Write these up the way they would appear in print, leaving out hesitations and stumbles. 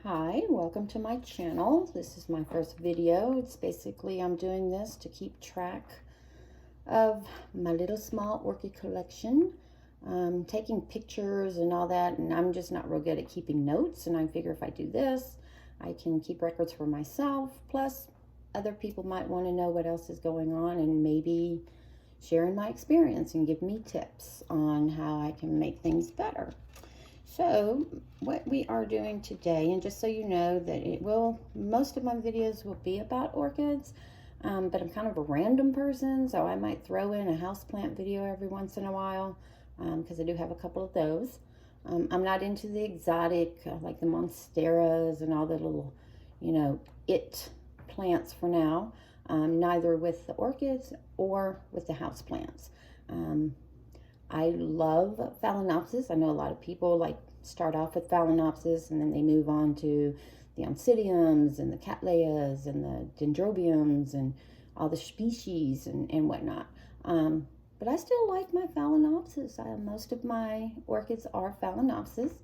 Hi, welcome to my channel. This is my first video. It's basically I'm doing this to keep track of my little small orchid collection, taking pictures and all that, and I'm just not real good at keeping notes, and I figure if I do this I can keep records for myself, plus other people might want to know what else is going on and maybe sharing my experience and give me tips on how I can make things better. So what we are doing today, and just so you know that most of my videos will be about orchids, but I'm kind of a random person, so I might throw in a houseplant video every once in a while, because I do have a couple of those. I'm not into the exotic, like the monsteras and all the little, plants for now, neither with the orchids or with the houseplants. I love Phalaenopsis. I know a lot of people start off with Phalaenopsis and then they move on to the Oncidiums and the Cattleyas and the Dendrobiums and all the species and whatnot. But I still like my Phalaenopsis. Most of my orchids are Phalaenopsis.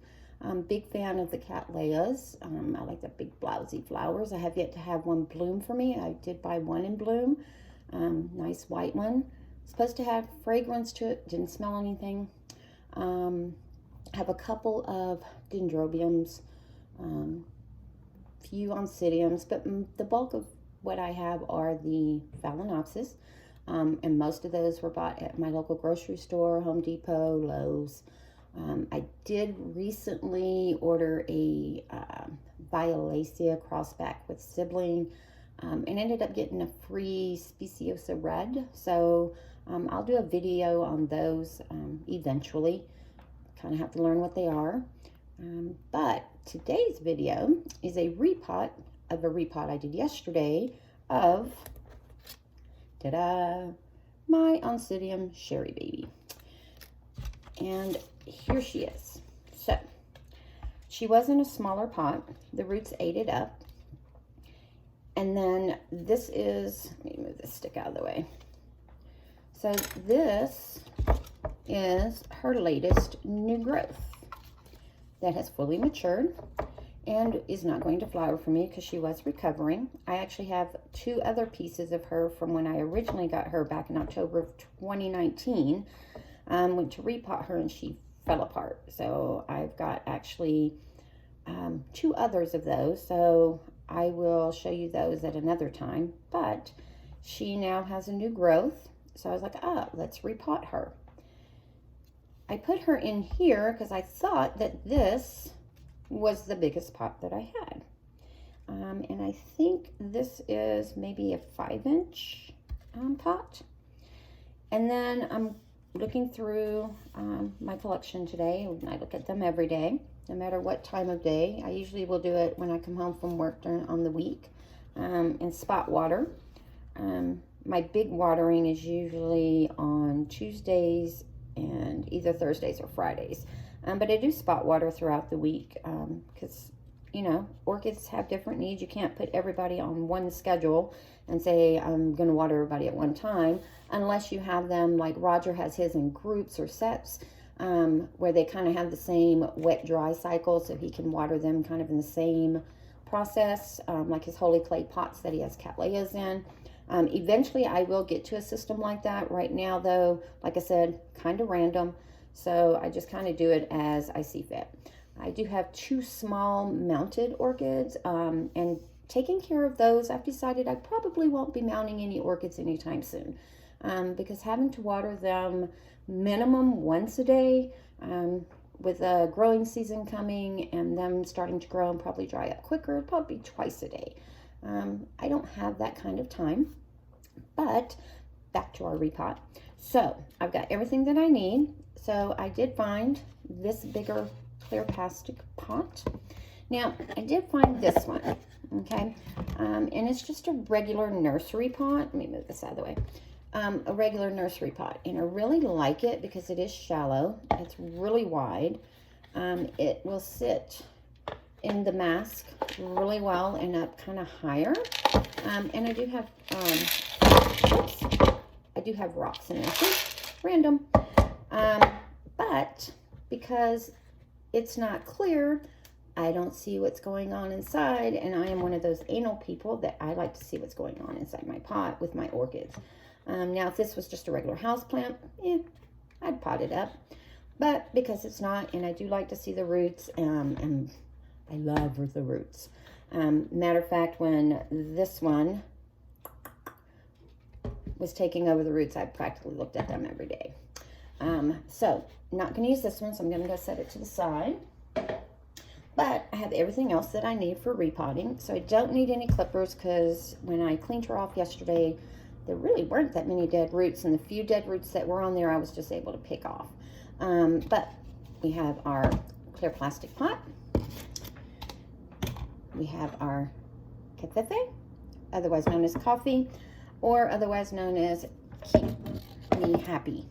I'm a big fan of the Cattleyas. I like the big blousy flowers. I have yet to have one bloom for me. I did buy one in bloom. Nice white one. Supposed to have fragrance to it, didn't smell anything. Have a couple of Dendrobiums, few Oncidiums, but the bulk of what I have are the Phalaenopsis, and most of those were bought at my local grocery store, Home Depot, Lowe's. I did recently order a Violacea crossback with sibling, and ended up getting a free Speciosa red, so I'll do a video on those eventually. Kind of have to learn what they are. But today's video is a repot of a repot I did yesterday of, ta-da, my Oncidium Sharry baby. And here she is. So, she was in a smaller pot. The roots ate it up. And then this is, let me move this stick out of the way. So this is her latest new growth that has fully matured and is not going to flower for me because she was recovering. I actually have two other pieces of her from when I originally got her back in October of 2019. Went to repot her and she fell apart. So I've got actually two others of those. So I will show you those at another time. But she now has a new growth. So I was like, let's repot her. I put her in here because I thought that this was the biggest pot that I had. And I think this is maybe a 5-inch pot. And then I'm looking through my collection today. I look at them every day, no matter what time of day. I usually will do it when I come home from work on the week, and spot water. My big watering is usually on Tuesdays and either Thursdays or Fridays. But I do spot water throughout the week because, orchids have different needs. You can't put everybody on one schedule and say, I'm going to water everybody at one time, unless you have them, like Roger has his in groups or sets, where they kind of have the same wet-dry cycle, so he can water them kind of in the same process, like his holy clay pots that he has Cattleyas in. Eventually I will get to a system like that. Right now though, like I said, kind of random, so I just kind of do it as I see fit. I do have two small mounted orchids, and taking care of those, I've decided I probably won't be mounting any orchids anytime soon, because having to water them minimum once a day, with a growing season coming and them starting to grow and probably dry up quicker, probably twice a day. I don't have that kind of time. But back to our repot. So I've got everything that I need. So I did find this bigger clear plastic pot. Now I did find this one, okay, and it's just a regular nursery pot. Let me move this out of the way. A regular nursery pot, and I really like it because it is shallow. It's really wide. It will sit in the mask really well and up kind of higher. And I do have I do have rocks in there. See? Random. But because it's not clear, I don't see what's going on inside, and I am one of those anal people that I like to see what's going on inside my pot with my orchids. Now, if this was just a regular house plant, I'd pot it up. But because it's not, and I do like to see the roots, and I love the roots. Matter of fact, when this one was taking over the roots, I practically looked at them every day. So, not going to use this one, so I'm going to go set it to the side. But I have everything else that I need for repotting. So I don't need any clippers because when I cleaned her off yesterday, there really weren't that many dead roots. And the few dead roots that were on there, I was just able to pick off. But we have our clear plastic pot. We have our café, otherwise known as coffee, or otherwise known as Keep Me Happy.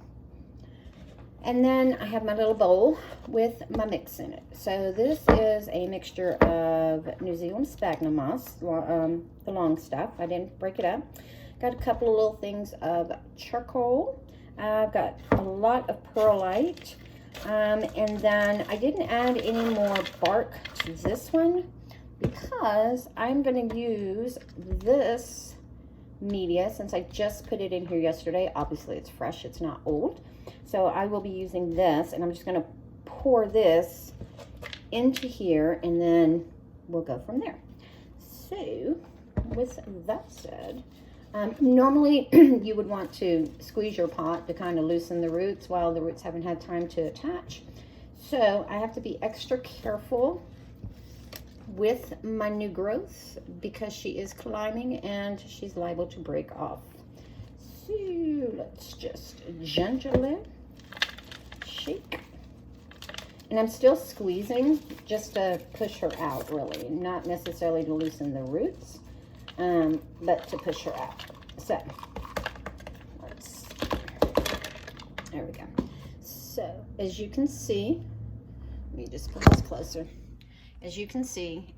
And then I have my little bowl with my mix in it. So this is a mixture of New Zealand sphagnum moss, the long stuff. I didn't break it up. Got a couple of little things of charcoal. I've got a lot of perlite. And then I didn't add any more bark to this one because I'm going to use this media since I just put it in here yesterday. Obviously it's fresh, it's not old. So I will be using this, and I'm just going to pour this into here, and then we'll go from there. So with that said, normally you would want to squeeze your pot to kind of loosen the roots while the roots haven't had time to attach. So I have to be extra careful with my new growth because she is climbing and she's liable to break off. So let's just gently shake. And I'm still squeezing just to push her out, really. Not necessarily to loosen the roots, but to push her out. So, there we go. So, as you can see, let me just put this closer. As you can see,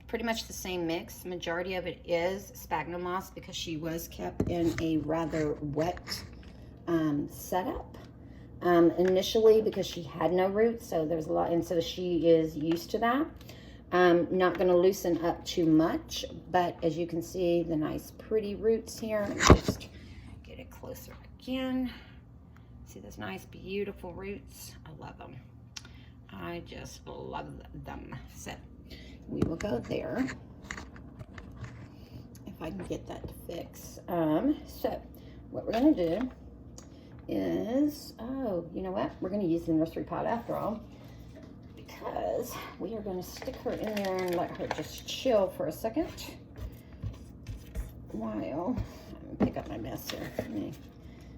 pretty much the same mix. Majority of it is sphagnum moss because she was kept in a rather wet setup initially because she had no roots, so there's a lot, and so she is used to that. Not going to loosen up too much, but as you can see, the nice pretty roots here. Just get it closer again. See those nice beautiful roots? I love them. I just love them. So we will go there if I can get that to fix. So what we're going to do is, oh, you know what? We're going to use the nursery pot after all because we are going to stick her in there and let her just chill for a second while, let me pick up my mess here.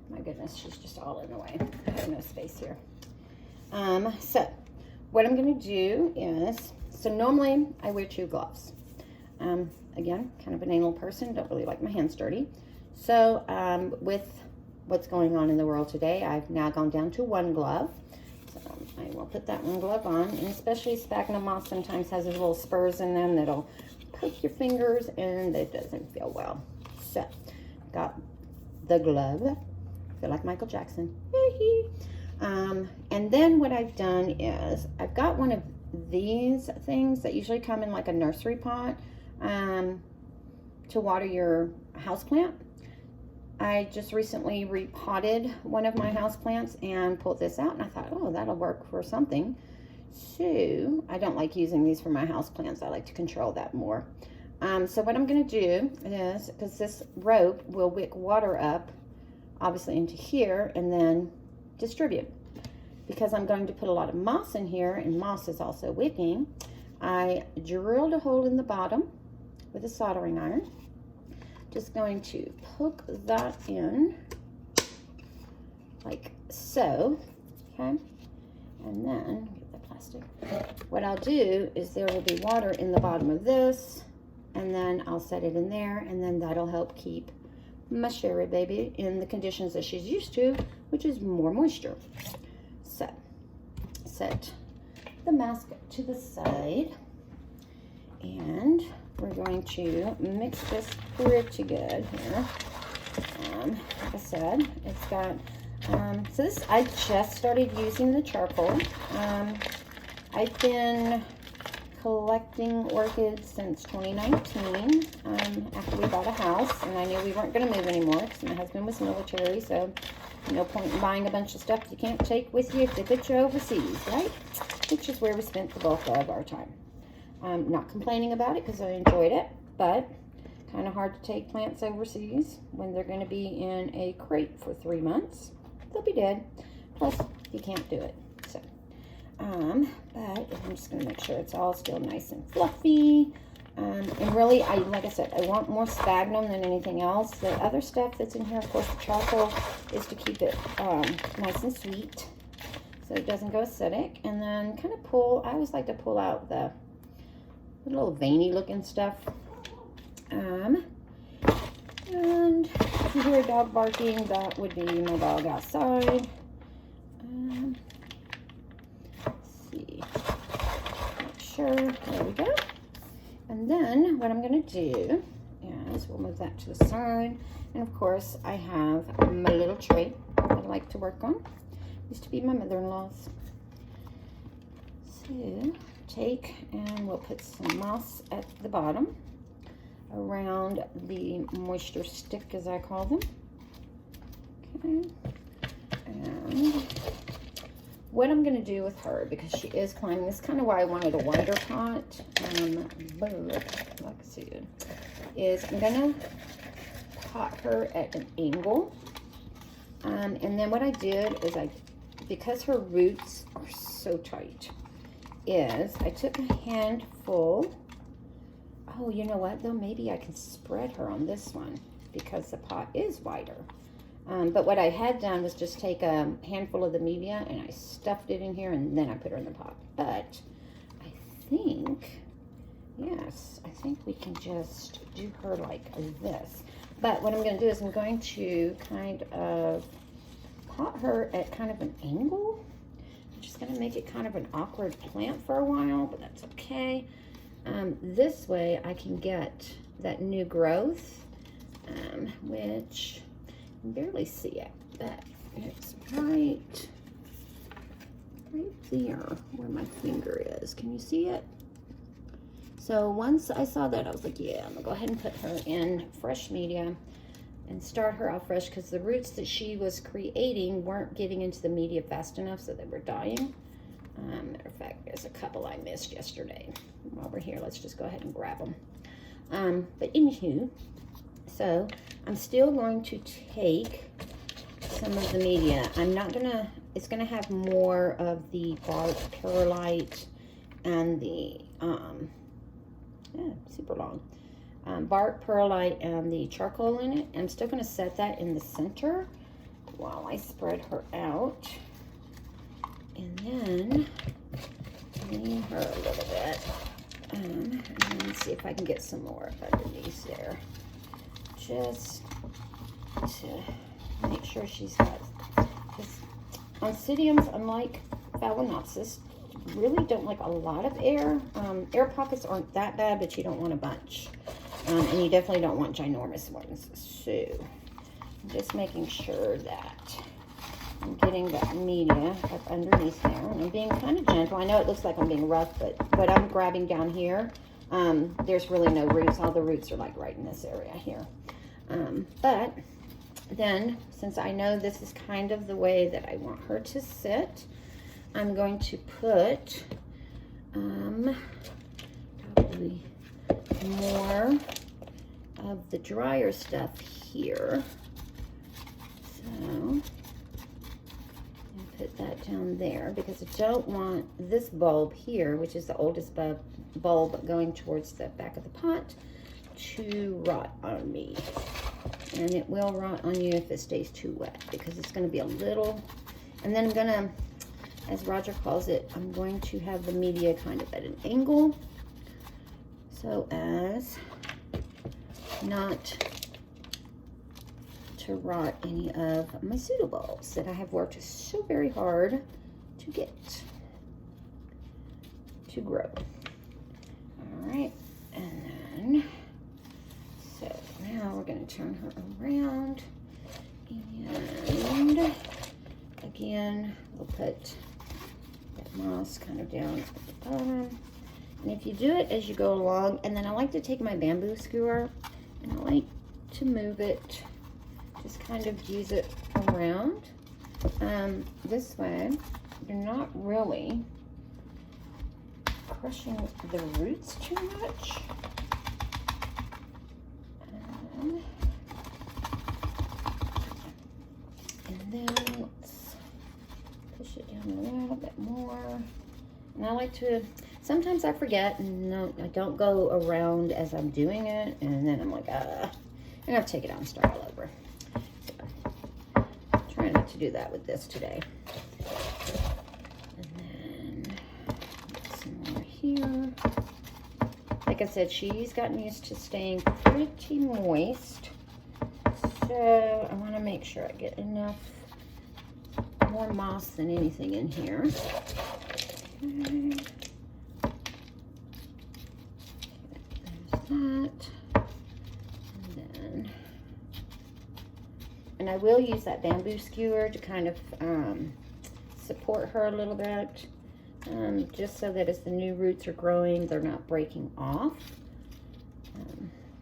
My goodness, she's just all in the way. I have no space here. So what I'm going to do is, so normally I wear 2 gloves. Again, kind of an anal person, don't really like my hands dirty. So with what's going on in the world today, I've now gone down to 1 glove. So I will put that 1 glove on, and especially sphagnum moss sometimes has those little spurs in them that'll poke your fingers and it doesn't feel well. So got the glove. I feel like Michael Jackson. And then what I've done is I've got one of these things that usually come in like a nursery pot to water your houseplant. I just recently repotted one of my houseplants and pulled this out, and I thought, oh, that'll work for something. So I don't like using these for my houseplants. I like to control that more. So what I'm going to do is, because this rope will wick water up, obviously into here, and then distribute. Because I'm going to put a lot of moss in here, and moss is also wicking, I drilled a hole in the bottom with a soldering iron. Just going to poke that in like so, okay? And then, get the plastic. What I'll do is there will be water in the bottom of this, and then I'll set it in there, and then that'll help keep my Sharry baby in the conditions that she's used to, which is more moisture. So, set the mask to the side, and we're going to mix this pretty good here. Like I said, it's got, so this, I just started using the charcoal. I've been collecting orchids since 2019, after we bought a house, and I knew we weren't going to move anymore because my husband was military, so no point in buying a bunch of stuff you can't take with you if they put you overseas, right? Which is where we spent the bulk of our time. I'm not complaining about it because I enjoyed it, but kind of hard to take plants overseas when they're going to be in a crate for 3 months. They'll be dead. Plus, you can't do it. So, but I'm just going to make sure it's all still nice and fluffy. And really, like I said, I want more sphagnum than anything else. The other stuff that's in here, of course, the charcoal, is to keep it nice and sweet so it doesn't go acidic. And then kind of I always like to pull out the little veiny looking stuff. And if you hear a dog barking, that would be my dog outside. Let's see. Make sure. There we go. And then what I'm going to do is we'll move that to the side. And of course, I have my little tray that I like to work on. Used to be my mother-in-law's. So take and we'll put some moss at the bottom around the moisture stick, as I call them. Okay. And what I'm going to do with her, because she is climbing, this is kind of why I wanted a wider pot, like I said, is I'm going to pot her at an angle. And then what I did is because her roots are so tight, I took a handful. Oh, you know what, though? Maybe I can spread her on this one because the pot is wider. But what I had done was just take a handful of the media and I stuffed it in here and then I put her in the pot. But I think, yes, I think we can just do her like this. But what I'm going to do is I'm going to kind of pot her at kind of an angle. I'm just going to make it kind of an awkward plant for a while, but that's okay. This way I can get that new growth, which I can barely see it, but it's right there where my finger is. Can you see it? So once I saw that, I was like, yeah, I'm gonna go ahead and put her in fresh media and start her off fresh, because the roots that she was creating weren't getting into the media fast enough, so they were dying. Matter of fact, there's a couple I missed yesterday. While we're here, let's just go ahead and grab them. But anywho, so I'm still going to take some of the media. I'm not gonna, it's gonna have more of the bark perlite and the, super long, bark perlite and the charcoal in it. I'm still gonna set that in the center while I spread her out. And then clean her a little bit. And then see if I can get some more underneath there. Just to make sure she's got, because Oncidiums, unlike Phalaenopsis, really don't like a lot of air. Air pockets aren't that bad, but you don't want a bunch. And you definitely don't want ginormous ones. So I'm just making sure that I'm getting that media up underneath there. And I'm being kind of gentle. I know it looks like I'm being rough, but what I'm grabbing down here, there's really no roots. All the roots are like right in this area here. But then, since I know this is kind of the way that I want her to sit, I'm going to put probably more of the drier stuff here. So put that down there, because I don't want this bulb here, which is the oldest bulb going towards the back of the pot, to rot on me. And it will rot on you if it stays too wet, because it's going to be a little, and then I'm going to, as Roger calls it, I'm going to have the media kind of at an angle so as not to rot any of my pseudobulbs that I have worked so very hard to get to grow. All right, and then, so now we're going to turn her around, and again, we'll put that moss kind of down at the bottom. And if you do it as you go along, and then I like to take my bamboo skewer and I like to move it, just kind of use it around. This way, you're not really crushing the roots too much. And then let's push it down a little bit more. And I like to, sometimes I forget, and no, I don't go around as I'm doing it, and then I'm like, I'm gonna have to take it out and start all over. So, trying not to do that with this today. And then get some more here. Like I said, she's gotten used to staying pretty moist, so I want to make sure I get enough more moss than anything in here. Okay. There's that. And I will use that bamboo skewer to kind of support her a little bit, just so that as the new roots are growing, they're not breaking off.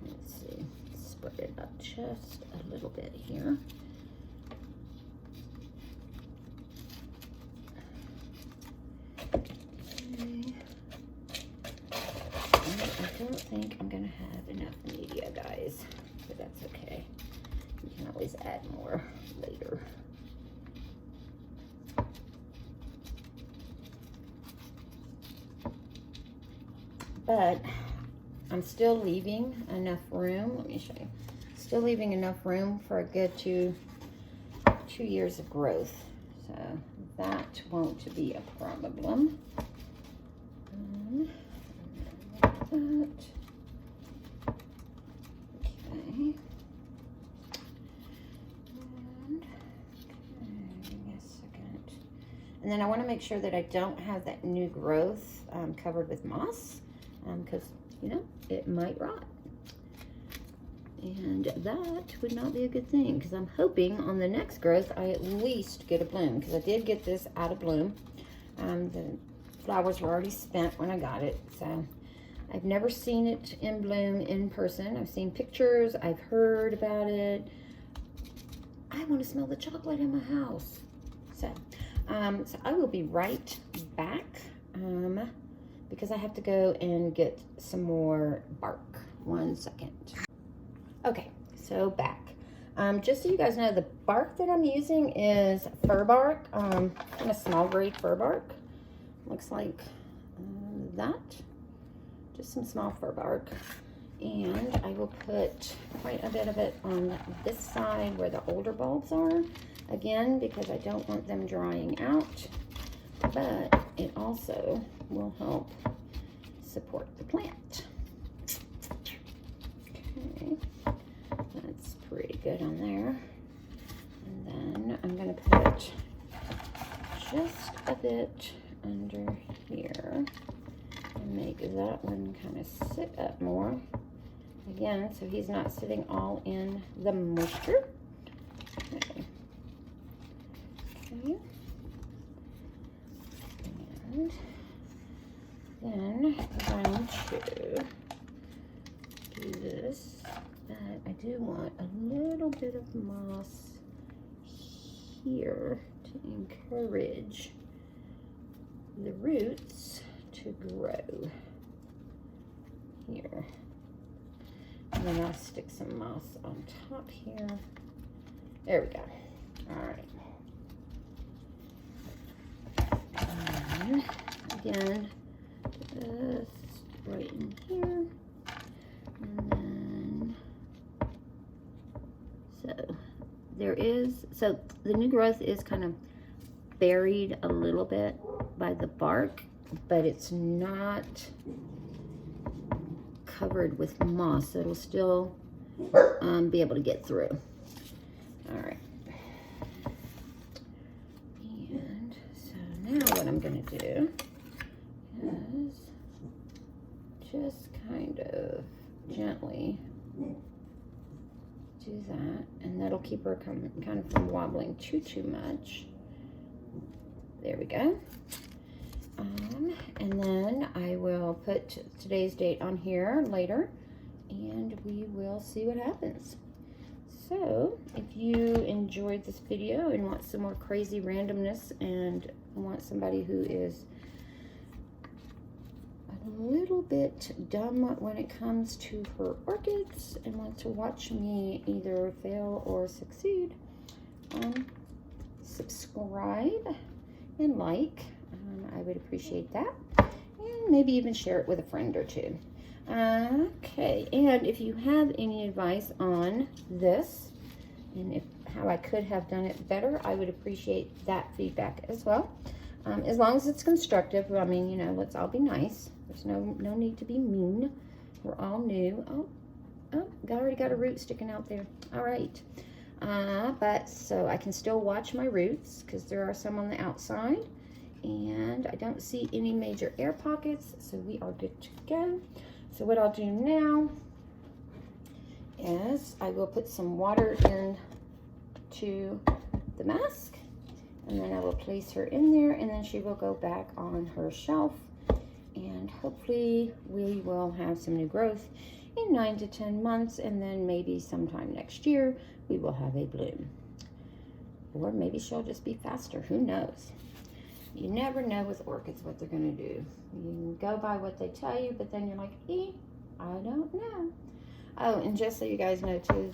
Let's see, spread it up just a little bit here. Okay. I don't think I'm gonna have enough media, guys, but that's okay. You can always add more later. But I'm still leaving enough room. Let me show you. Still leaving enough room for a good two years of growth. So that won't be a problem. That. Okay. And then I want to make sure that I don't have that new growth covered with moss, because, you know, it might rot. And that would not be a good thing, because I'm hoping on the next growth I at least get a bloom, because I did get this out of bloom. The flowers were already spent when I got it, so I've never seen it in bloom in person. I've seen pictures, I've heard about it. I want to smell the chocolate in my house. So I will be right back because I have to go and get some more bark. 1 second. Okay, so back. Just so you guys know, the bark that I'm using is fir bark, kind of small grade fir bark. Looks like that. Just some small fir bark. And I will put quite a bit of it on this side where the older bulbs are. Again, because I don't want them drying out, but it also will help support the plant. Okay, that's pretty good on there. And then I'm going to put just a bit under here and make that one kind of sit up more. Again, so he's not sitting all in the moisture. Okay. Okay. And then I'm going to do this, but I do want a little bit of moss here to encourage the roots to grow here. And then I'll stick some moss on top here. There we go. All right. And again, just right in here. And then, so there is, so the new growth is kind of buried a little bit by the bark, but it's not covered with moss, so it'll still be able to get through. All right. And so now what I'm going to do is just kind of gently do that, and that'll keep her kind of from wobbling too much. There we go. And then I will put today's date on here later, and we will see what happens. So, if you enjoyed this video and want some more crazy randomness and want somebody who is a little bit dumb when it comes to her orchids and want to watch me either fail or succeed, subscribe and like. I would appreciate that. And maybe even share it with a friend or two. Okay, and if you have any advice on this and how I could have done it better, I would appreciate that feedback as well. As long as it's constructive. I mean, you know, let's all be nice. There's no need to be mean. We're all new. Oh, already got a root sticking out there. All right. But so I can still watch my roots because there are some on the outside. And I don't see any major air pockets, so we are good to go. So what I'll do now is I will put some water into the mask, and then I will place her in there, and then she will go back on her shelf, and hopefully we will have some new growth in 9 to 10 months, and then maybe sometime next year we will have a bloom. Or maybe she'll just be faster, who knows? You never know with orchids what they're going to do. You can go by what they tell you, but then you're like, I don't know. Oh, and just so you guys know too,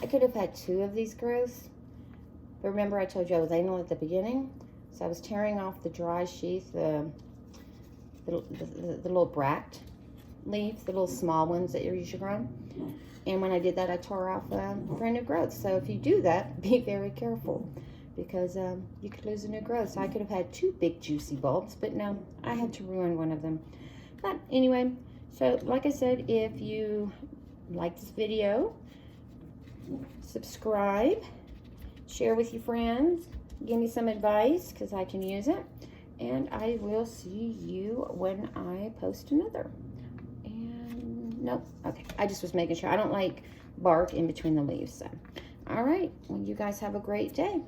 I could have had 2 of these growths. But remember I told you I was anal at the beginning? So I was tearing off the dry sheath, the little bract leaves, the little small ones that you're usually growing. And when I did that, I tore off brand new growth. So if you do that, be very careful, because you could lose a new growth. So I could have had 2 big juicy bulbs, but no, I had to ruin one of them. But anyway, so like I said, if you like this video, subscribe, share with your friends, give me some advice because I can use it, and I will see you when I post another. And nope, okay, I just was making sure. I don't like bark in between the leaves. So all right, well, you guys have a great day.